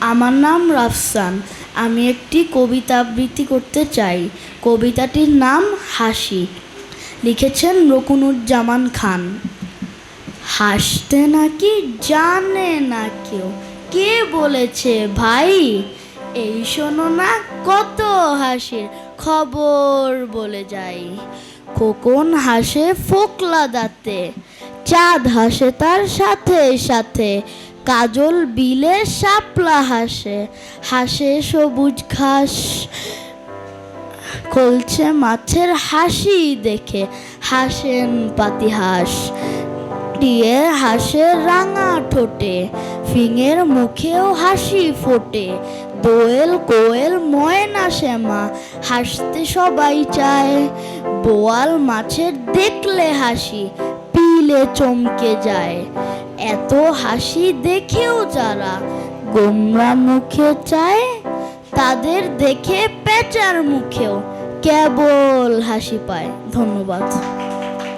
আমার নাম রাফসান। আমি একটি কবিতা আবৃত্তি করতে চাই। কবিতাটির নাম হাসি। লিখেছেন রকুনুজ্জামান খান। হাসতে নাকি জানে না কেউ, কে বলেছে ভাই? এই শোনো না কত হাসির খবর বলে যাই। খোকন হাসে ফোকলা দাঁতে, চাঁদ হাসে তার সাথে সাথে, কাজল বিলে শাপলা হাসে, হাসে সবুজ ঘাস। কলছে মাছের হাসি দেখে হাসেন পাতিহাঁস, টিয়ে হাসে রাঙা ঠোঁটে, ফিঙের মুখেও হাসি ফোটে। দোয়েল কোয়েল ময়না শ্যামা হাসতে সবাই চায়, বোয়াল মাছের দেখলে হাসি পিলে চমকে যায়। এত হাসি দেখেও যারা গোমরা মুখে চায়, তাদের দেখে পেঁচার মুখেও কেবল হাসি পায়। ধন্যবাদ।